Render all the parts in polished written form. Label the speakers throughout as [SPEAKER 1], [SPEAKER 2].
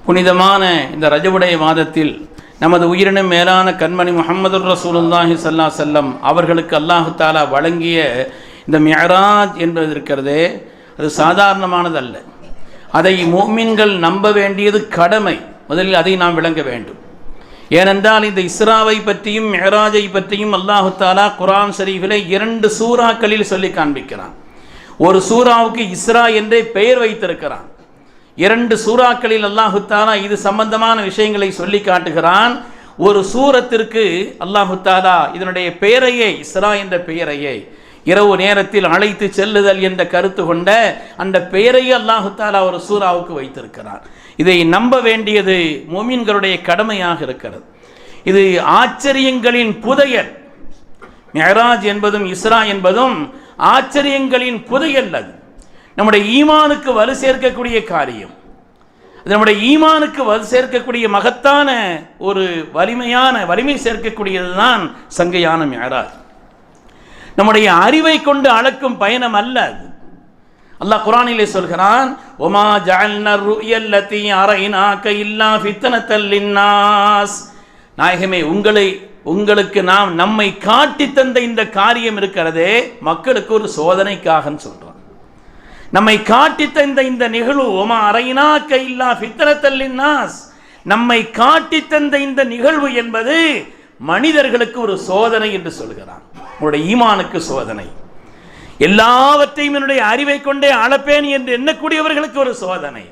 [SPEAKER 1] புனிதமான இந்த ரஜபுடைய மாதத்தில் நமது உயிரினும் மேலான கண்மணி முஹம்மது ரசூலுல்லாஹி ஸல்லல்லாஹு அலைஹி வஸல்லம் அவர்களுக்கு அல்லாஹு தஆலா வழங்கிய இந்த மிஅராஜ் என்பது இருக்கிறதே, அது சாதாரணமானதல்ல. அதை முஃமின்கள் நம்ப வேண்டியது கடமை. முதலில் அதை நாம் விளங்க வேண்டும். ஏனென்றால் இந்த இஸ்ராவை பற்றியும் மிஅராஜை பற்றியும் அல்லாஹு தஆலா குர்ஆன் ஷரீஃபிலே 2 சூறாக்களில் சொல்லி காண்பிக்கிறான். ஒரு சூறாவுக்கு இஸ்ரா என்றே பெயர் வைத்திருக்கிறான். 2 சூறாக்களில் அல்லாஹு தஆலா இது சம்பந்தமான விஷயங்களை சொல்லி காட்டுகிறான். ஒரு சூரத்திற்கு அல்லாஹு தஆலா இதனுடைய பெயரையே, இஸ்ரா என்ற பெயரையே, இரவு நேரத்தில் அழைத்து செல்லுதல் என்ற கருத்து கொண்ட அந்த பெயரையே அல்லாஹு தஆலா ஒரு சூறாவுக்கு வைத்திருக்கிறார். இதை நம்ப வேண்டியது முஃமின்களுடைய கடமையாக இருக்கிறது. இது ஆச்சரியங்களின் புதையல். மிஅராஜ் என்பதும் இஸ்ரா என்பதும் ஆச்சரியங்களின் புதையல். அது நம்முடைய ஈமானுக்கு வலு சேர்க்கக்கூடிய காரியம். நம்முடைய ஈமானுக்கு வலு சேர்க்கக்கூடிய மகத்தான ஒரு வலிமை சேர்க்கக்கூடியது தான் சங்கையான மிஅராஜ். நம்முடைய அறிவை கொண்டு அளக்கும் பயணம் அல்ல அது. அல்லாஹ் குர்ஆனிலே சொல்கிறான், ஒமா ஜஅல்னா ருயல்லதி அரைனாக இல்லா ஃபித்னத்தல் லின்னாஸ். நாயகமே, உங்களுக்கு நாம் நம்மை காட்டி தந்த இந்த காரியம் இருக்கிறதே, மக்களுக்கு ஒரு சோதனைக்காகன்னு சொல்றோம். நம்மை காட்டி தந்த இந்த நிகழ்வு, ஒமா அரைனாக இல்லா ஃபித்னத்தல் லின்னாஸ், நம்மை காட்டி தந்த இந்த நிகழ்வு என்பது மனிதர்களுக்கு ஒரு சோதனை என்று சொல்கிறான். உங்களுடைய ஈமானுக்கு சோதனை. எல்லாவற்றையும் என்னுடைய அறிவை கொண்டே அளப்பேன் என்று எண்ணக்கூடியவர்களுக்கு ஒரு சோதனை.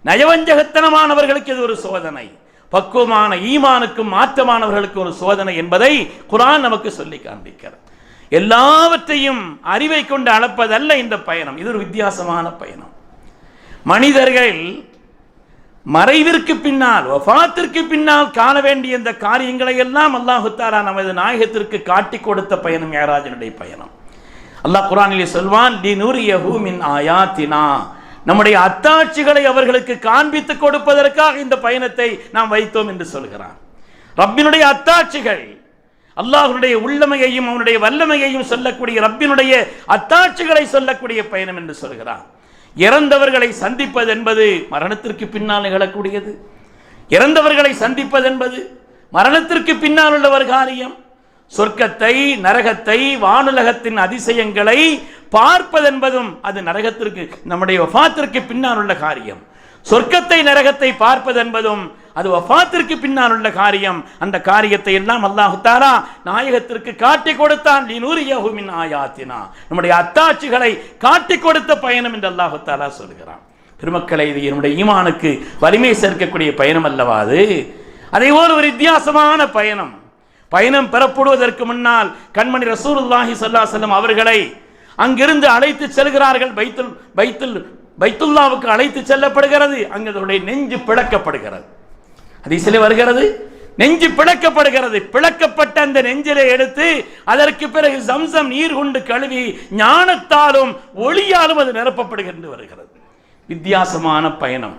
[SPEAKER 1] நயவஞ்சகத்தனமானவர்களுக்கு இது ஒரு சோதனை. பக்குவமான ஈமானுக்கும் மாற்றமானவர்களுக்கு ஒரு சோதனை என்பதை குர்ஆன் நமக்கு சொல்லி காண்பிக்கிறது. எல்லாவற்றையும் அறிவை கொண்டு அளப்பதல்ல இந்த பயணம். இது ஒரு வித்தியாசமான பயணம். மனிதர்கள் மறைவிற்கு பின்னால், வஃபாத்திற்கு பின்னால் காண வேண்டிய இந்த காரியங்களை எல்லாம் அல்லாஹு தஆலா நமது நாயகத்திற்கு காட்டி கொடுத்த பயணம் மிஅராஜினுடைய பயணம். அல்லாஹ் குர்ஆனிலே சொல்வான், லினுரியஹு மின் ஆயாத்தினா, நம்முடைய அத்தாட்சிகளை அவர்களுக்கு காண்பித்து கொடுப்பதற்காக இந்த பயணத்தை நாம் வைத்தோம் என்று சொல்கிறான். ரப்பினுடைய அத்தாட்சிகள், அல்லாஹ்வுடைய உள்ளமையையும் அவனுடைய வல்லமையையும் சொல்லக்கூடிய ரப்பினுடைய அத்தாட்சிகளை சொல்லக்கூடிய பயணம் என்று சொல்கிறான். இறந்தவர்களை சந்திப்பது என்பது மரணத்திற்கு பின்னால் நிகழக்கூடியது. இறந்தவர்களை சந்திப்பது என்பது மரணத்திற்கு பின்னால் உள்ள ஒரு காரியம். சொர்க்கத்தை, நரகத்தை, வானுலகத்தின் அதிசயங்களை பார்ப்பதென்பதும் அது நரகத்திற்கு, நம்முடைய வஃபாத்திற்கு பின்னால் உள்ள காரியம். சொர்க்கத்தை, நரகத்தை பார்ப்பது என்பதும் அது வஃபாத்திற்கு பின்னால் உள்ள காரியம். அந்த காரியத்தை எல்லாம் அல்லாஹ் தஆலா நாயகத்திற்கு காட்டி கொடுத்தான். லினுரியஹு மின் ஆயாத்தினா, நம்முடைய அத்தாட்சிகளை காட்டி கொடுத்த பயணம் என்று அல்லாஹ் தஆலா சொல்கிறான். பெருமக்களை, இது என்னுடைய ஈமானுக்கு வலிமை சேர்க்கக்கூடிய பயணம் அல்லவா அது? அதே போல ஒரு வித்தியாசமான பயணம். பயணம் பெறப்படுவதற்கு முன்னால் கண்மணி ரசூலுல்லாஹி ஸல்லல்லாஹு அலைஹி வஸல்லம் அவர்களை அங்கிருந்து அழைத்து செல்கிறார்கள். பைத்துல்லாவுக்கு அழைத்து செல்லப்படுகிறது. அங்கு அவருடைய நெஞ்சு பிளக்கப்படுகிறது. ஹதீஸிலே வருகிறது, நெஞ்சு பிளக்கப்படுகிறது. பிளக்கப்பட்ட அந்த நெஞ்சிலே எடுத்து அதற்கு பிறகு ஜம்சம் நீர் கொண்டு கழுவி ஞானத்தாலும் ஒளியாலும் அது நிரப்பப்படுகிறது வருகிறது. வித்தியாசமான பயணம்.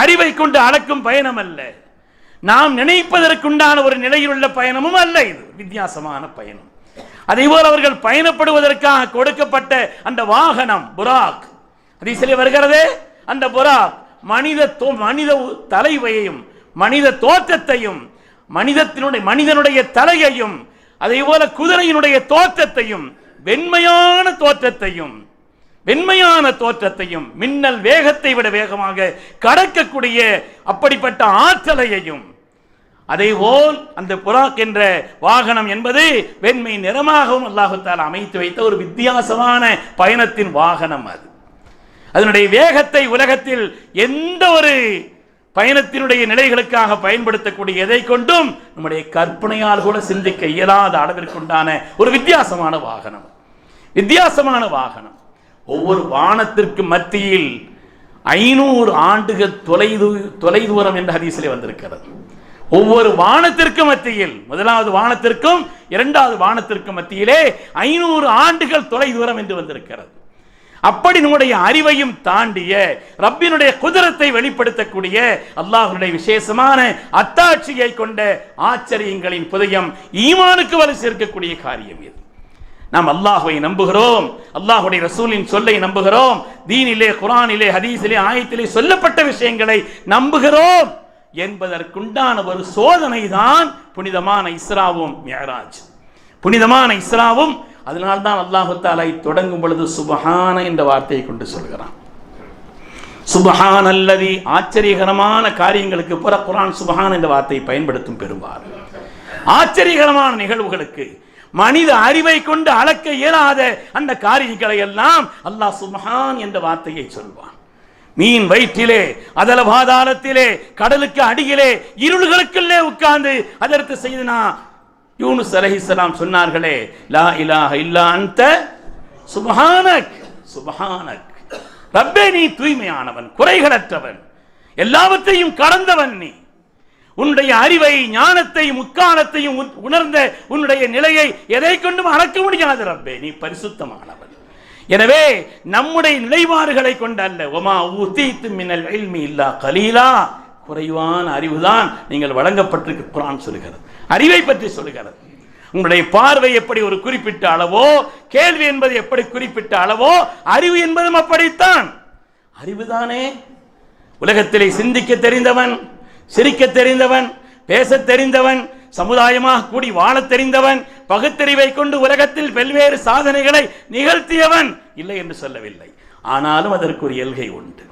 [SPEAKER 1] அறிவை கொண்டு அளக்கும் பயணம் அல்ல. நாம் நினைப்பதற்குண்டான ஒரு நிலையில் உள்ள பயணமும் அல்ல. இது வித்தியாசமான பயணம். அதேபோல் அவர்கள் பயணப்படுவதற்காக கொடுக்கப்பட்ட அந்த வாகனம் புராக். ஹதீஸிலே வருகிறது, அந்த புராக் மனித தலைவையையும், மனித தோற்றத்தையும், மனிதனுடைய தலையையும், அதே போல குதிரையினுடைய தோற்றத்தையும், வெண்மையான தோற்றத்தையும், மின்னல் வேகத்தை விட வேகமாக கடக்கக்கூடிய அப்படிப்பட்ட ஆற்றலையையும், அதேபோல் அந்த புராக் என்ற வாகனம் என்பது வெண்மை நிறமாகவும் அல்லாஹ் தஆலா அமைத்து வைத்த ஒரு வித்தியாசமான பயணத்தின் வாகனம். அதனுடைய வேகத்தை உலகத்தில் எந்த ஒரு பயணத்தினுடைய நிலைகளுக்காக பயன்படுத்தக்கூடிய எதை கொண்டும் நம்முடைய கற்பனையால் கூட சிந்திக்க இயலாத அளவிற்குண்டான ஒரு வித்தியாசமான வாகனம். ஒவ்வொரு வானத்திற்கு மத்தியில் 500 ஆண்டுகள் தொலைதூரம் என்ற ஹதீஸிலே வந்திருக்கிறது. ஒவ்வொரு வானத்திற்கு மத்தியில், முதலாவது வானத்திற்கும் இரண்டாவது வானத்திற்கும் மத்தியிலே 500 ஆண்டுகள் தொலைதூரம் என்று வந்திருக்கிறது. அப்படி நம்முடைய அறிவையும் தாண்டிய ரப்பினுடைய குதிரத்தை வெளிப்படுத்தக்கூடிய அல்லாஹ்வுடைய விசேஷமான அத்தாட்சியை கொண்ட ஆச்சரியங்களின் புதையம் ஈமானுக்கு வலு சேர்க்கக்கூடிய காரியம் இது. நாம் அல்லாஹ்வை நம்புகிறோம், அல்லாஹ்வுடைய ரசூலின் சொல்லை நம்புகிறோம், தீனிலே, குர்ஆனிலே, ஹதீஸிலே, ஆயத்திலே சொல்லப்பட்ட விஷயங்களை நம்புகிறோம் என்பதற்குண்டான ஒரு சோதனை தான் புனிதமான இஸ்ராவும் மிஅராஜ். புனிதமான இஸ்ராவும் அதனால்தான் அல்லாஹ் தஆலா தொடங்கும் பொழுது சுப்ஹான என்ற வார்த்தையை கொண்டு சொல்கிறான். சுப்ஹானல்லதி, ஆச்சரியகரமான காரியங்களுக்கு புற குர்ஆன் சுப்ஹான் என்ற வார்த்தையை பயன்படுத்தும். பெரும்பாலும் ஆச்சரியகரமான நிகழ்வுகளுக்கு, மனித அறிவை கொண்டு அளக்க இயலாத அந்த காரியங்களை எல்லாம் அல்லாஹ் சுப்ஹான் என்ற வார்த்தையை சொல்வான். மீன் வயிற்றிலே, அதல பாதாளத்திலே, கடலுக்கு அடியிலே, இருள்களுக்குள்ளே உட்கார்ந்து அதற்கு செய்தனா யூனுஸ் அலைஹிஸ்ஸலாம் சொன்னார்களே, லா இலாஹ இல்லா அன்த சுப்ஹானக் சுப்ஹானக், ரப்பே நீ தூய்மையானவன், குறைகளற்றவன், எல்லாவற்றையும் கடந்தவன், நீ உன்னுடைய அறிவை, ஞானத்தை, முக்காலத்தையும் உணர்ந்த உன்னுடைய நிலையை எதை கொண்டும் அளக்க முடியாது ரப்பே, நீ பரிசுத்தமானவன். எனவே நம்முடைய நிலைப்பாடுகளை கொண்டு அல்ல, ஒமா ஊதீது மினல் இல்மி இல்லா கலீலா, குறைவான அறிவுதான் நீங்கள் வழங்கப்பட்டிருக்க குர்ஆன் சொல்கிறது. அறிவை பற்றி சொல்கிறது. உங்களுடைய பார்வை எப்படி ஒரு குறிப்பிட்ட அளவோ, கேள்வி என்பது எப்படி குறிப்பிட்ட அளவோ, அறிவு என்பதும் அப்படித்தான். அறிவுதானே உலகத்திலே சிந்திக்க தெரிந்தவன், சிரிக்க தெரிந்தவன், பேச தெரிந்தவன், சமுதாயமாக கூடி வாழ தெரிந்தவன், பகுத்தறிவை கொண்டு உலகத்தில் பல்வேறு சாதனைகளை நிகழ்த்தியவன் இல்லை என்று சொல்லவில்லை. ஆனாலும் அதற்கு ஒரு எல்கை உண்டு.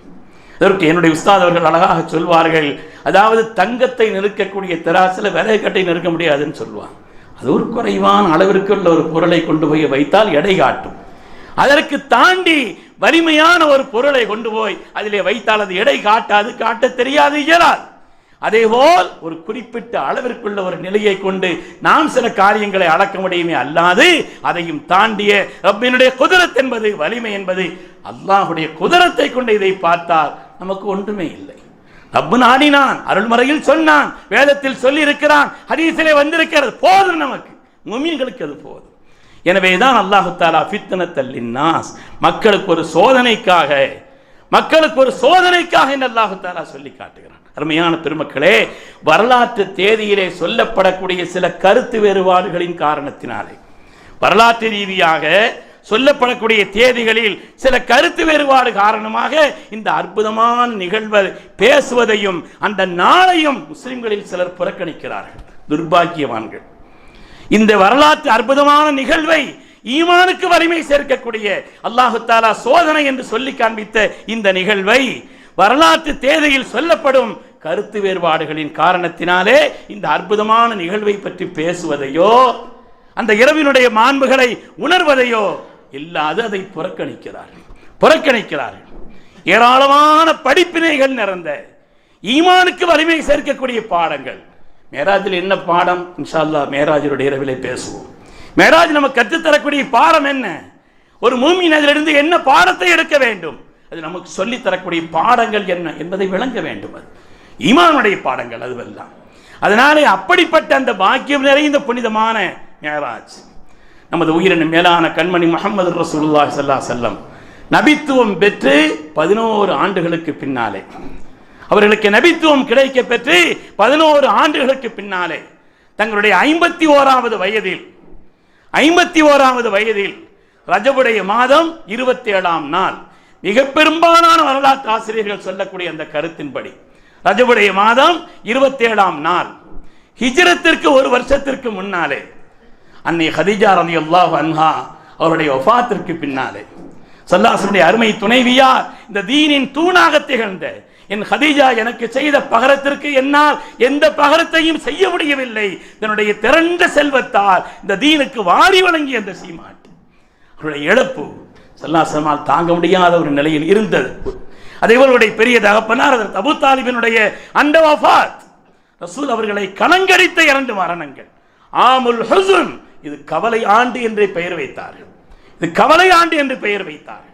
[SPEAKER 1] அதற்கு என்னுடைய உஸ்தாத் அவர்கள் அழகாக சொல்வார்கள், அதாவது தங்கத்தை நிறுக்கக்கூடிய தராசில் விறகு கட்டை நிறுக்க முடியாதுன்னு சொல்லுவாங்க. அது ஒரு குறைவான அளவிற்கு உள்ள ஒரு பொருளை கொண்டு போய் வைத்தால் எடை காட்டும். அதற்கு தாண்டி வலிமையான ஒரு பொருளை கொண்டு போய் அதிலே வைத்தால் அது எடை காட்டாது, காட்ட தெரியாது, இயலாது. அதேபோல் ஒரு குறிப்பிட்ட அளவிற்குள்ள ஒரு நிலையை கொண்டு நாம் சில காரியங்களை அளக்க முடியுமே, அல்லாது அதையும் தாண்டிய ரப்பினுடைய குதிரத் என்பது, வலிமை என்பது, அல்லாஹுடைய குதிரத்தை கொண்டு இதை பார்த்தால் நமக்கு ஒன்றுமே இல்லை. ரப்பு நாடினான், அருள்மறையில் சொன்னான், வேதத்தில் சொல்லி இருக்கிறான், ஹதீஸிலே வந்திருக்கிறது, போதும் நமக்கு, முஃமின்களுக்கு அது போதும். எனவேதான் அல்லாஹ் தஆலா ஃபித்னத்தல் லின்னாஸ், மக்களுக்கு ஒரு சோதனைக்காக, மக்களுக்கு ஒரு சோதனைக்காக என்று அல்லாஹ் தஆலா சொல்லி காட்டுகிறான். அருமையான பெருமக்களே, வரலாற்று தேதியிலே சொல்லப்படக்கூடிய சில கருத்து வேறுபாடுகளின் காரணத்தினாலே, வரலாற்று ரீதியாக சொல்லப்படக்கூடிய தேதிகளில் சில கருத்து வேறுபாடு காரணமாக இந்த அற்புதமான நிகழ்வை பேசுவதையும் அந்த நாளையும் முஸ்லிம்களில் சிலர் புறக்கணிக்கிறார்கள். துர்பாக்கியவான்கள். இந்த வரலாற்று அற்புதமான நிகழ்வை, ஈமானுக்கு வலிமை சேர்க்கக்கூடிய அல்லாஹு தஆலா சோதனை என்று சொல்லி காண்பித்த இந்த நிகழ்வை வரலாற்று தேதியில் சொல்லப்படும் கருத்து வேறுபாடுகளின் காரணத்தினாலே இந்த அற்புதமான நிகழ்வை பற்றி பேசுவதையோ, அந்த இரவினுடைய மாண்புகளை உணர்வதையோ இல்லாது அதை புறக்கணிக்கிறார்கள். ஏராளமான படிப்பினைகள் நிறைந்த, ஈமானுக்கு வலிமை சேர்க்கக்கூடிய பாடங்கள். மேராஜில் என்ன பாடம்? இன்ஷா அல்லாஹ் மேராஜுடைய இரவிலே பேசுவோம். மேராஜ் நமக்கு கற்றுத்தரக்கூடிய பாடம் என்ன? ஒரு மூமின் அதிலிருந்து என்ன பாடத்தை எடுக்க வேண்டும், அது நமக்கு சொல்லி தரக்கூடிய பாடங்கள் என்ன என்பதை விளங்க வேண்டும். அது ஈமானுடைய பாடங்கள் அதுவெல்லாம். அதனாலே அப்படிப்பட்ட அந்த பாக்கியம் நிறைந்த புனிதமான மேராஜ், நமது உயிரின் மேலான கண்மணி முஹம்மது ரசூலுல்லாஹி ஸல்லல்லாஹு அலைஹி வஸல்லம் நபித்துவம் பெற்று 11 ஆண்டுகளுக்கு பின்னாலே, அவர்களுக்கு நபித்துவம் கிடைக்க பெற்று 11 ஆண்டுகளுக்கு பின்னாலே, தங்களுடைய 51வது வயதில் ரஜபுடைய மாதம் 27ஆம் நாள், மிக பெரும்பாலான வரலாற்று ஆசிரியர்கள் சொல்லக்கூடிய அந்த கருத்தின்படி ரஜபுடைய மாதம் 27ஆம் நாள், ஹிஜ்ரத்திற்கு 1 வருஷத்திற்கு முன்னாலே, அன்னை ஹதீஜா ரலியல்லாஹு அன்ஹா அவருடைய வஃபாத்திற்கு பின்னாலே, ஸல்லல்லாஹு அருமை துணைவியார், இந்த தீனின் தூணாக திகழ்ந்த என் ஹதீஜா எனக்கு செய்த பகரத்திற்கு என்னால் எந்த பகரத்தையும் செய்ய முடியவில்லை. தன்னுடைய திரண்ட செல்வத்தால் இந்த தீனுக்கு வாரி வழங்கிய அந்த சீமாட்டி, அவருடைய இழப்பு ஸல்லல்லாஹு அலைஹி வஸல்லம் தாங்க முடியாத ஒரு நிலையில் இருந்தது. அதேபோல் பெரிய தகப்பனார் அபூ தாலிபினுடைய அந்த வஃபாத், ரசூல் அவர்களை கலங்கரித்த 2 மரணங்கள். ஆமுல் ஹுஸ்ன், இது கவலை ஆண்டு என்று பெயர் வைத்தார்கள்.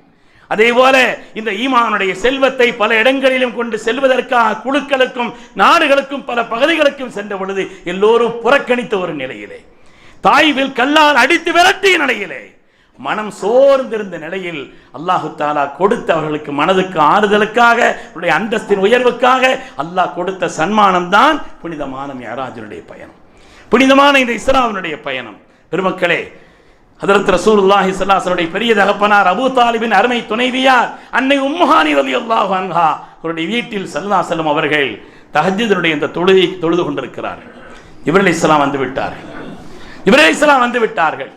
[SPEAKER 1] அதே போல இந்த ஈமானுடைய செல்வத்தை பல இடங்களிலும் கொண்டு செல்வதற்காக குழுக்களுக்கும் நாடுகளுக்கும் பல பகுதிகளுக்கும் சென்ற பொழுது எல்லோரும் புறக்கணித்த ஒரு நிலையிலே, தாய்வில் கல்லால் அடித்து விரட்டிய நிலையிலே, மனம் சோர்ந்திருந்த நிலையில் அல்லாஹு தஆலா கொடுத்த அவர்களுக்கு மனதுக்கு ஆறுதலுக்காக, அவருடைய அந்தஸ்தின் உயர்வுக்காக அல்லாஹ் கொடுத்த சன்மானம் தான் புனிதமான மிஅராஜினுடைய பயணம், புனிதமான இந்த இஸ்ராவினுடைய பயணம். பெருமக்களே, ஹதரத் ரசூலுல்லாஹி ஸல்லல்லாஹு அலைஹி வஸல்லம் பெரிய தகப்பனார் அபூ தாலிபின் அருமை துணைவியார் அன்னை உம்மு ஹானி ரலியல்லாஹு அன்ஹா அவருடைய வீட்டில் ஸல்லல்லாஹு அலைஹி வஸல்லம் அவர்கள் தஹஜ்ஜுதுடைய இந்த தொழுகை தொழுது கொண்டிருக்கிறார்கள். ஜிப்ரீல் அலைஹிஸ்ஸலாம் வந்து விட்டார்கள். ஜிப்ரீல் அலைஹிஸ்ஸலாம் வந்து விட்டார்கள்.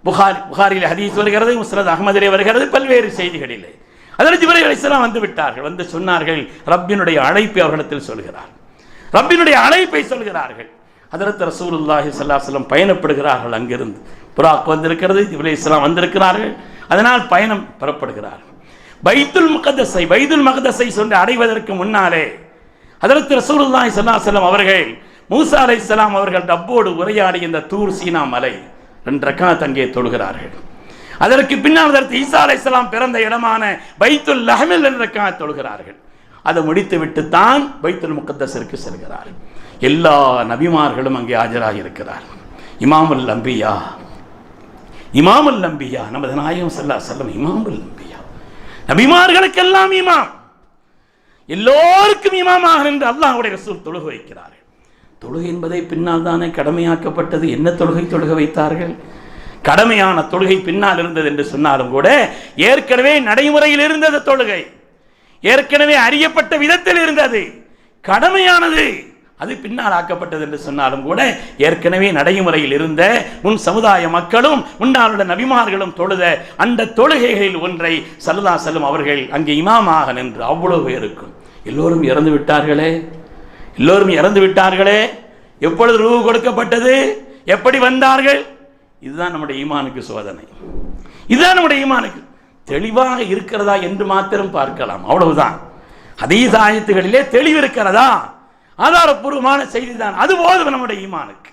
[SPEAKER 1] புகாரில் ஹதீஸ் வருகிறது, முஸ்னத் அஹ்மதிலே வருகிறது, பல்வேறு செய்திகளிலே. அதில் ஜிப்ரீல் அலைஹிஸ்ஸலாம் வந்து விட்டார்கள். வந்து சொன்னார்கள், ரப்பினுடைய அழைப்பை அவர்களிடத்தில் சொல்கிறார். ரப்பினுடைய அழைப்பை சொல்கிறார்கள். ஹதரத் ரசூலுல்லாஹி ஸல்லல்லாஹு அலைஹி வஸல்லம் பயணப்படுகிறார்கள். அங்கிருந்து புராக் வந்திருக்கிறது, ஜிப்ரீல் அலைஹிஸ்ஸலாம் வந்திருக்கிறார்கள். அதனால் பயணம் புறப்படுகிறார்கள். பைத்துல் மக்தஸை சென்று அடைவதற்கு முன்னாலே ஹதரத் ரசூலுல்லாஹி ஸல்லல்லாஹு அலைஹி வஸல்லம் அவர்கள் மூசா அலைஹிஸ்ஸலாம் அவர்கள் ரப்போடு உரையாடி இந்த தூர் சீனா மலை 2 ரக்காத் அங்கே தொழுகிறார்கள். அதற்கு பின்னால் ஹதரத் ஈசா அலைஹிஸ்ஸலாம் பிறந்த இடமான பைத்துல் லஹமில் 2 ரக்காத் தொழுகிறார்கள். அதை முடித்து விட்டு தான் பைத்துல் முகத்தஸிற்கு செல்கிறார்கள். எல்லா நபிமார்களும் அங்கே ஆஜராகி இருக்கிறார். இமாமுல் அம்பியா நமது நாயகம் ஸல்லல்லாஹு அலைஹி வஸல்லம் இமாமுல் அம்பியா, நபிமார்களுக்கெல்லாம் இமாம், எல்லோருக்கும் இமாமாக நின்று அல்லாஹ்வுடைய ரசூல் தொழுக வைக்கிறார்கள். தொழுகை என்பதை பின்னால் தானே கடமையாக்கப்பட்டது. என்ன தொழுக வைத்தார்கள்? கடமையான தொழுகை பின்னால் இருந்தது என்று சொன்னாலும் கூட ஏற்கனவே நடைமுறையில் இருந்தது. தொழுகை ஏற்கனவே அறியப்பட்ட விதத்தில் இருந்தது. கடமையானது அது பின்னால் ஆக்கப்பட்டது என்று சொன்னாலும் கூட ஏற்கனவே நடைமுறையில் இருந்த முன் சமுதாய மக்களும் முன்னாளுடைய நபிமார்களும் தொழுத அந்த தொழுகைகளில் ஒன்றை ஸல்லல்லாஹு அலைஹி வஸல்லம் அவர்கள் அங்கே இமாமாக நின்று அவ்வளவு பேருக்கும் எல்லோரும் இறந்து விட்டார்களே. எப்பொழுது ரூஹ் கொடுக்கப்பட்டது? எப்படி வந்தார்கள்? இதுதான் நம்முடைய ஈமானுக்கு சோதனை. இதுதான் நம்முடைய ஈமானுக்கு தெளிவாக இருக்கிறதா என்று மாத்திரம் பார்க்கலாம். அவ்வளவுதான். ஹதீஸ் ஆயத்துகளிலே தெளிவு இருக்கிறதா? ஆதாரப்பூர்வமான செய்தி தான். அது போதும் நம்முடைய ஈமானுக்கு.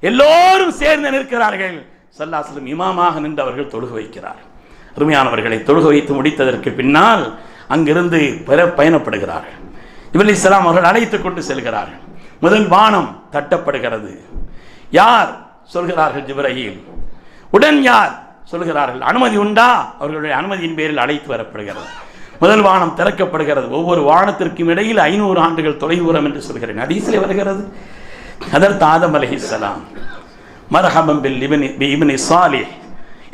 [SPEAKER 1] எல்லோரும் சேர்ந்து நிற்கிறார்கள். ஸல்லல்லாஹு அலைஹி வஸல்லம் இமாமாக நின்று அவர்கள் தொழுக வைக்கிறார்கள். அருமையானவர்களை தொழுக வைத்து முடித்ததற்கு பின்னால் அங்கிருந்து பயணப்படுகிறார்கள். ஜிப்ரீல் அலைஹிஸ்ஸலாம் அவர்கள் அழைத்துக் கொண்டு செல்கிறார்கள். முதல் வானம் தட்டப்படுகிறது. யார் சொல்கிறார்கள்? ஜிப்ரீல். உடன் யார் சொல்கிறார்கள்? அனுமதி உண்டா? அவர்களுடைய அனுமதியின் பேரில் அழைத்து வரப்படுகிறது. முதல் வானம் திறக்கப்படுகிறது. ஒவ்வொரு வானத்திற்கும் இடையில் 500 ஆண்டுகள் தொலைதூரம் என்று சொல்கிறேன். ஹதீஸிலே வருகிறது. ஹதரத் ஆதம் அலைஹிஸ்ஸலாம் மர்ஹபன் பில் இப்னி சாலிஹ்,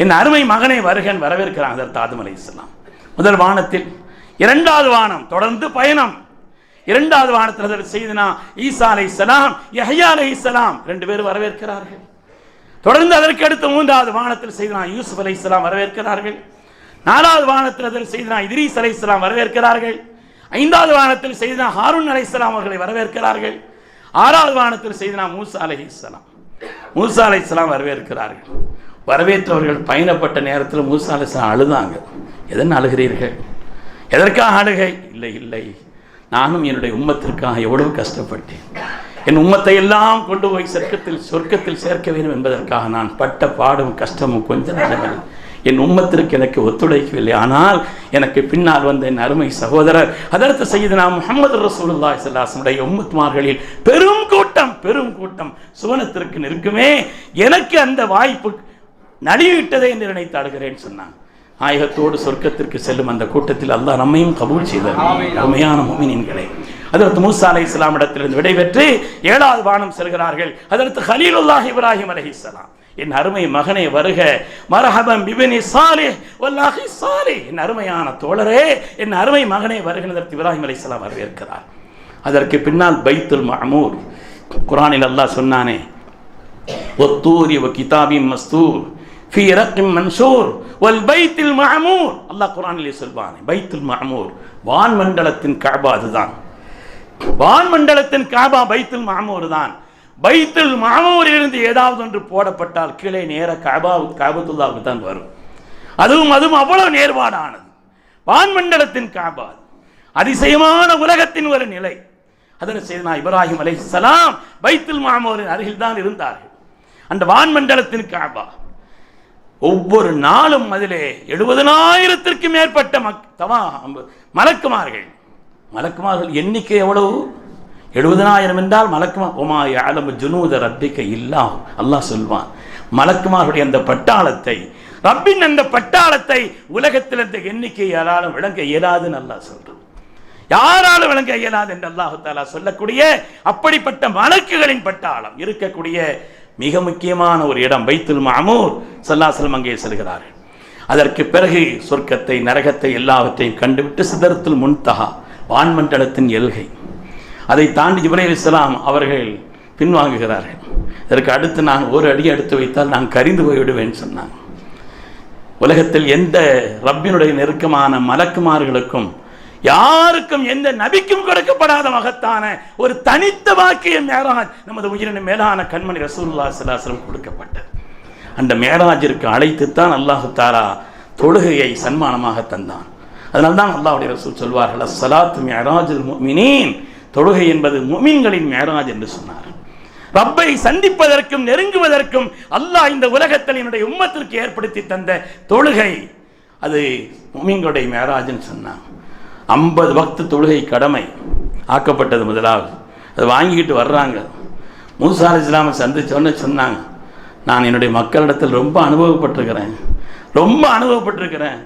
[SPEAKER 1] என் அருமை மகனை வருகன் வரவேற்கிறான் ஹதரத் ஆதம் அலைஹிஸ்ஸலாம். முதல் வானத்தில். இரண்டாவது வானம் தொடர்ந்து பயணம். இரண்டாவது வானத்தில் ஹதரத் சையதுனா ஈசா அலைஹிஸ்ஸலாம், யஹ்யா அலைஹிஸ்ஸலாம் 2 பேர் வரவேற்கிறார்கள். தொடர்ந்து அதற்கு அடுத்த 3வது வானத்தில் சையதுனா யூசுப் அலைஹிஸ்ஸலாம் வரவேற்கிறார்கள். 4வது வானத்தில் ஹதரத் சையதுனா இத்ரீஸ் அலைஹிஸ்ஸலாம் வரவேற்கிறார்கள். 5வது வானத்தில் சையதுனா ஹாரூன் அலைஹிஸ்ஸலாம் அவர்களை வரவேற்கிறார்கள். 6வது வானத்தில் சையதுனா மூசா அலைஹிஸ்ஸலாம் வரவேற்கிறார்கள். வரவேற்றவர்கள் பயணப்பட்ட நேரத்தில் மூசா அலைஹிஸ்ஸலாம் அழுதாங்க. எதன் அழுகிறீர்கள்? எதற்காக அழுகை? இல்லை, நானும் என்னுடைய உம்மத்திற்காக எவ்வளவு கஷ்டப்பட்டேன். என் உம்மத்தை எல்லாம் கொண்டு போய் சொர்க்கத்தில் சேர்க்க வேண்டும் என்பதற்காக நான் பட்ட பாடும் கஷ்டமும் கொஞ்சம் நேரமில்லை. என் உம்மத்திற்கு எனக்கு ஒத்துழைக்கவில்லை. ஆனால் எனக்கு பின்னால் வந்த என் அருமை சகோதரர் ஹதரத் சையதுனா முஹம்மது ரசூலுல்லாஹி ஸல்லல்லாஹு அலைஹி வஸல்லம் உம்மத்மார்களில் பெரும் கூட்டம் சுவனத்திற்கு நிற்குமே, எனக்கு அந்த வாய்ப்பு நழுவிவிட்டதே என்று நினைத்து அழுகிறேன் சொன்னான். நாயகத்தோடு சொர்க்கத்திற்கு செல்லும் அந்த கூட்டத்தில் அல்லாஹ் நம்மையும் கபூல் செய்தார். உண்மையான முஃமினீன்களே, ஹதரத் மூசா அலைஹிஸ்ஸலாம் இடத்திலிருந்து விடைபெற்று 7வது வானம் செல்கிறார்கள். ஹதரத் கலீலுல்லாஹ் இப்ராஹிம் அலைஹிஸ்ஸலாம், என் அருமை மகனை வருக, மர்ஹபன் பிப்னி சாலிஹ் வல்லாஹி சாலிஹ், என் அருமையான தோழரே, என் அருமை மகனை வருக ஹதரத் இப்ராஹிம் அலைஹிஸ்ஸலாம் வரவேற்கிறார். அதற்கு பின்னால் பைத்துல் மஅமூர். குர்ஆனில் அல்லாஹ் சொன்னானே, வத்தூரி வ கிதாபின் மஸ்தூர் ஃபீ ரக்கின் மன்ஷூர் வல் பைத்துல் மஅமூர். அல்லாஹ் குர்ஆனிலே சொல்வானே, பைத்துல் மஅமூர் வான்மண்டலத்தின் கஅபா. அதுதான் வான்மண்டலத்தின் கஅபா, பைத்துல் மஅமூர் தான். பைத்துல் மஅமூரிலிருந்து ஏதாவது ஒன்று போடப்பட்டால் கீழே நேர கஅபத்துல்லாஹ்வுக்கு தான் வரும். அதுவும் அவ்வளவு நேர்பாடானது. வான்மண்டலத்தின் கஅபா, அதிசயமான உலகத்தின் ஒரு நிலை. அதற்கு சையதுனா இப்ராஹிம் அலைஹிஸ்ஸலாம் பைத்துல் மஅமூரின் அருகில் தான் இருந்தார்கள். அந்த வான்மண்டலத்தின் கஅபா ஒவ்வொரு நாளும் அதிலே 70,000த்திற்கும் மேற்பட்ட மலக்குமார்கள் எண்ணிக்கை எவ்வளவு? 70,000 என்றால் மலக்குமார். ஒமா யஅலமு ஜுனூத ரப்பிக இல்லா, அல்லாஹ் சொல்வான். மலக்குமார்களுடைய அந்த பட்டாளத்தை, ரப்பின் அந்த பட்டாளத்தை உலகத்தில் அந்த எண்ணிக்கை யாராலும் விளங்க இயலாதுன்னு அல்லாஹ் சொல்றான். யாராலும் விளங்க இயலாது என்று அல்லாஹ் தஆலா சொல்லக்கூடிய அப்படிப்பட்ட மலக்குகளின் பட்டாளம் இருக்கக்கூடிய மிக முக்கியமான ஒரு இடம் பைத்துல் மாமூர். ஸல்லல்லாஹு அலைஹி வஸல்லம் அங்கே செல்கிறார்கள். அதற்கு பிறகு சொர்க்கத்தை நரகத்தை எல்லாவற்றையும் கண்டுவிட்டு சிதறத்துல் முன்தஹா வான்மண்டலத்தின் எல்கை, அதை தாண்டி ஜிப்ரீல் அலைஹிஸ்ஸலாம் அவர்கள் பின்வாங்குகிறார்கள். இதற்கு அடுத்து நான் ஒரு அடி எடுத்து வைத்தால் நான் கரிந்து போய்விடுவேன் சொன்னாங்க. உலகத்தில் எந்த ரப்பினுடைய நெருக்கமான மலக்குமார்களுக்கும் யாருக்கும் எந்த நபிக்கும் கொடுக்கப்படாத மகத்தான ஒரு தனித்த வாக்கியம் மேராஜ் நமது உயிரின மேலான கண்மணி ரசூலுல்லாஹி ஸல்லல்லாஹு அலைஹி வஸல்லம் கொடுக்கப்பட்டது. அந்த மேராஜிற்கு அழைத்துத்தான் அல்லாஹு தஆலா தொழுகையை சன்மானமாக தந்தான். அதனால்தான் அல்லாஹ்வுடைய ரசூல் சொல்வார்கள், அஸ்ஸலாத்து மிஅராஜுல் முஃமினீன், தொழுகை என்பது முஃமின்களின் மேராஜ் என்று சொன்னார். ரப்பை சந்திப்பதற்கும் நெருங்குவதற்கும் அல்லாஹ் இந்த உலகத்தில் என்னுடைய உம்மத்திற்கு ஏற்படுத்தி தந்த தொழுகை அது முஃமின்களுடைய மேராஜ்னு சொன்னாங்க. 50 வக்து தொழுகை கடமை ஆக்கப்பட்டது முதலாவது. அதை வாங்கிக்கிட்டு வர்றாங்க. மூசா அலைஹிஸ்ஸலாமை சந்திச்சோன்னு சொன்னாங்க, நான் என்னுடைய மக்களிடத்தில் ரொம்ப அனுபவப்பட்டிருக்கிறேன்,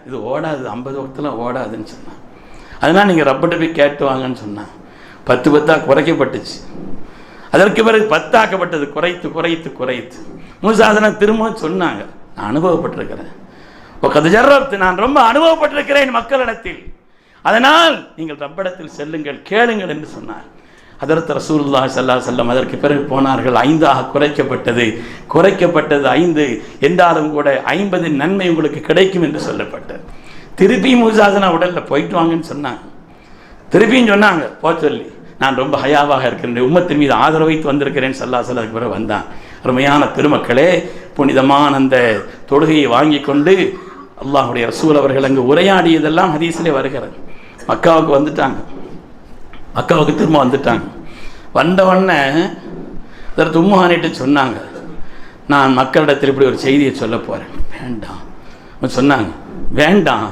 [SPEAKER 1] இது ஓடாது, 50 வக்துலாம் ஓடாதுன்னு சொன்னாங்க. அதனால் நீங்கள் ரப்பிட்ட போய் கேட்டு வாங்கன்னு சொன்னாங்க. 10 குறைக்கப்பட்டுச்சு. அதற்கு பிறகு 10 ஆக்கப்பட்டது. குறைத்து மூசா திரும்ப சொன்னாங்க, நான் அனுபவப்பட்டிருக்கிறேன், நான் ரொம்ப அனுபவப்பட்டிருக்கிறேன் மக்களிடத்தில், அதனால் நீங்கள் ரப்பிடத்தில் செல்லுங்கள், கேளுங்கள் என்று சொன்னார். ஹதரத் ரசூலுல்லாஹி ஸல்லல்லாஹு அலைஹி வஸல்லம் அதற்கு பிறகு போனார்கள். 5ஆக குறைக்கப்பட்டது 5 என்றாலும் கூட 50 நன்மை உங்களுக்கு கிடைக்கும் என்று சொல்லப்பட்டது. திருப்பி மூசாசனா உடல்ல போயிட்டு வாங்கன்னு சொன்னாங்க. திருப்பியும் சொன்னாங்க போக சொல்லி, நான் ரொம்ப ஹயாவாக இருக்கிறேன், உம்மத்தின் மீது ஆதரவு வைத்து வந்திருக்கிறேன் ஸல்லல்லாஹு அலைஹி வஸல்லம். பிறகு வந்தான். அருமையான பெருமக்களே, புனிதமான அந்த தொழுகையை வாங்கி கொண்டு அல்லாஹ்வுடைய ரசூல் அவர்கள் அங்கு உரையாடியதெல்லாம் ஹதீஸிலே வருகிறது. மக்காவுக்கு திரும்ப வந்துட்டாங்க. வந்தவொடனே அதற்கு உம்முஹானிட்டு சொன்னாங்க, நான் மக்களிடத்தில் இப்படி ஒரு செய்தியை சொல்ல போகிறேன். வேண்டாம் சொன்னாங்க. வேண்டாம்,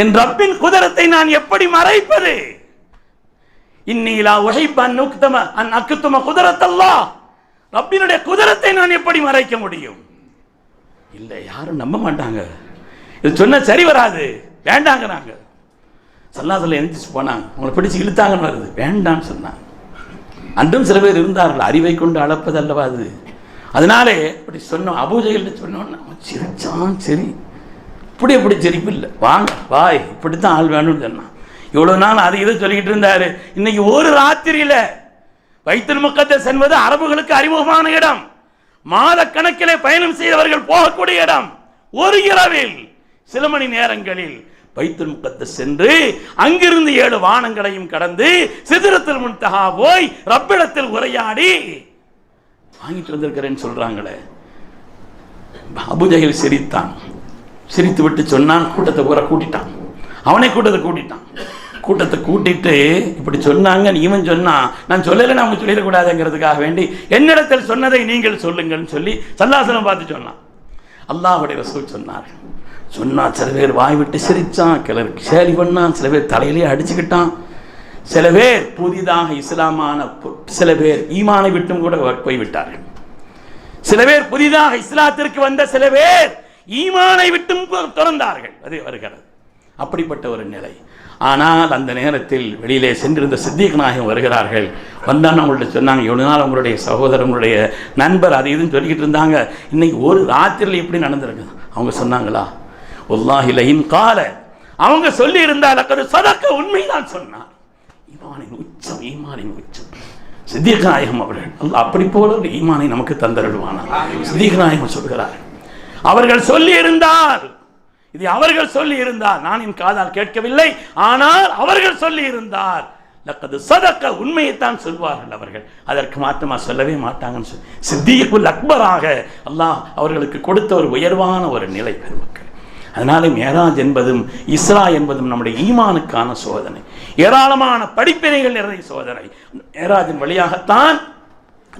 [SPEAKER 1] என் ரப்பின் குதிரத்தை நான் எப்படி மறைப்பது? இன்னிலா உஹிப்பன் அக்தும குதிரத்தல்லாஹ், ரப்பினுடைய குதிரத்தை நான் எப்படி மறைக்க முடியும்? இல்லை, யாரும் நம்ப மாட்டாங்க, இது சொன்ன சரி வராது, வேண்டாங்கிறாங்க. சல்லாசல்ல எழுந்திரிச்சு போனாங்க. அவங்களை பிடிச்சி இழுத்தாங்கன்னு வருது, வேண்டான்னு சொன்னாங்க. அன்றும் சில பேர் இருந்தார்கள், அறிவை கொண்டு அளப்பது அல்லவா அது. அதனாலே அப்படி சொன்னோம். அபூஜஹல் சொன்னோன்னு சிரிச்சான். சரி, இப்படி சிரிப்பு இல்லை, வாங்க வாய், இப்படித்தான் ஆள் வேணும்னு சொன்னான். இவ்வளோ நாள் அது இதை சொல்லிக்கிட்டு இருந்தாரு. இன்னைக்கு ஒரு ராத்திரியில் பைத்துல் முகத்தஸ் என்பது அரபுகளுக்கு அறிமுகமான இடம், மாத கணக்கிலே பயணம் செய்தவர்கள் போகக்கூடிய இடம். ஒரு இரவில் சில மணி நேரங்களில் பைத்துல் முகத்தஸ் சென்று அங்கிருந்து 7 வானங்களையும் கடந்து சிதறத்துல் முன்தஹா போய் ரப்பிடத்தில் உரையாடி வாங்கிட்டு வந்திருக்கிறேன்னு சொல்றாங்களே. அபூஜஹல் சிரித்தான். சிரித்து விட்டு சொன்னான், கூட்டத்தை பூரா கூட்டிட்டான். அவனே கூட்டத்தை கூட்டிட்டு இப்படி சொன்னாங்க. இவன் சொன்னான், நான் சொல்லலை, அவங்க சொல்லிடக்கூடாதுங்கிறதுக்காக வேண்டி என்னிடத்தில் சொன்னதை நீங்கள் சொல்லுங்கள்னு சொல்லி ஸல்லல்லாஹு அலைஹி வஸல்லம் பார்த்து சொன்னான். அல்லாஹ்வுடைய ரசூல் சொன்னார்கள். சொன்னா சில பேர் வாய் விட்டு சிரிச்சான், சிலர் கேலி பண்ணான், சில பேர் தலையிலே அடிச்சுக்கிட்டான், சில பேர் புதிதாக இஸ்லாமான சில பேர் ஈமானை விட்டும் கூட போய்விட்டார்கள். சில பேர் புதிதாக இஸ்லாத்திற்கு வந்த சில பேர் ஈமானை விட்டும் திறந்தார்கள். அது வருகிறது. அப்படிப்பட்ட ஒரு நிலை. ஆனால் அந்த நேரத்தில் வெளியிலே சென்றிருந்த சித்திக் நாயகம் வருகிறார்கள். வந்தான்னு அவங்கள்ட்ட சொன்னாங்க, எவ்வளோ நாள் உங்களுடைய சகோதரர், உங்களுடைய நண்பர் அது இதுன்னு சொல்லிக்கிட்டு இருந்தாங்க, இன்னைக்கு ஒரு ராத்திரியில் எப்படி நடந்திருக்கு? அவங்க சொன்னாங்களா, வல்லாஹி லஇன் கால, அவங்க சொல்லி இருந்தால் அது சதக்க, உண்மைதான் சொன்னார். ஈமானின் உச்சம் சித்திக் நாயகம் அவர்கள். அல்லாஹ் அப்படி போல ஒரு ஈமானை நமக்கு தந்தருள்வானா. சித்திக் நாயகம் சொல்கிறார், அவர்கள் சொல்லி இருந்தால், இது அவர்கள் சொல்லி இருந்தால், நான் என் காதால் கேட்கவில்லை, ஆனால் அவர்கள் சொல்லி இருந்தால் லக்கது சதக்க, உண்மையைத்தான் சொல்வார்கள் அவர்கள், அதற்கு மாற்றமா சொல்லவே மாட்டாங்கன்னு சொல்லி சித்திகுல் அக்பராக அல்லாஹ் அவர்களுக்கு கொடுத்த ஒரு உயர்வான ஒரு நிலை பெருமக்கள். அதனால மேராஜ் என்பதும் இஸ்ரா என்பதும் நம்முடைய ஈமானுக்கான சோதனை, ஏராளமான படிப்பினைகள் நிறைய சோதனை. மேராஜின் வழியாகத்தான்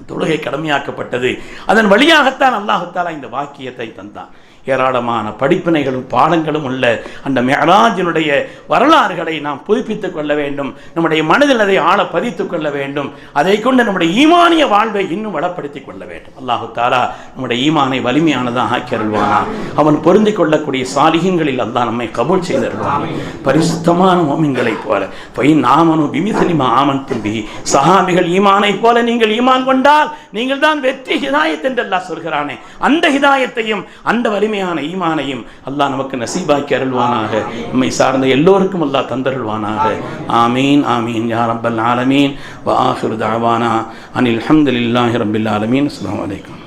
[SPEAKER 1] தொழுகை கடமையாக்கப்பட்டது, அதன் வழியாகத்தான் அல்லாஹ் தஆலா இந்த வாக்கியத்தை தந்தான். ஏராளமான படிப்பினைகளும் பாடங்களும் உள்ள அந்த மிஅராஜினுடைய வரலாறுகளை நாம் புதுப்பித்துக் கொள்ள வேண்டும். நம்முடைய மனதில் அதை ஆழ பதித்துக் கொள்ள வேண்டும். அதை கொண்டு நம்முடைய ஈமானிய வாழ்வை இன்னும் வளப்படுத்திக் கொள்ள வேண்டும். அல்லாஹு தஆலா நம்முடைய ஈமானை வலிமையானதாக ஆக்கி அருள்வானா. அவன் பொருந்திக் கொள்ளக்கூடிய சாலிஹீன்களில் அல்லாஹ் நம்மை கபூல் செய்தருள்வான். பரிசுத்தமான முஃமின்களைப் போல ஃபைன் ஆமனு பிமிஸ்லி மா ஆமன்தும் பிஹி, சஹாபிகள் ஈமானை போல நீங்கள் ஈமான் கொண்டால் நீங்கள் தான் வெற்றி ஹிதாயத் என்று அல்லாஹ் சொல்கிறானே, அந்த ஹிதாயத்தையும் அந்த வலிமையான ஈமானையும் அல்லாஹ் நமக்கு நசீபாக்கி அருள்வானாக. நம்மை சார்ந்த எல்லோருக்கும் அல்லாஹ் தந்தருள்வானாக. ஆமீன் ஆமீன் யா ரப்பல் ஆலமீன். வ ஆகிரு தஅவானா அனில் ஹம்துலில்லாஹி ரப்பில் ஆலமீன். அஸ்ஸலாமு அலைக்கும்.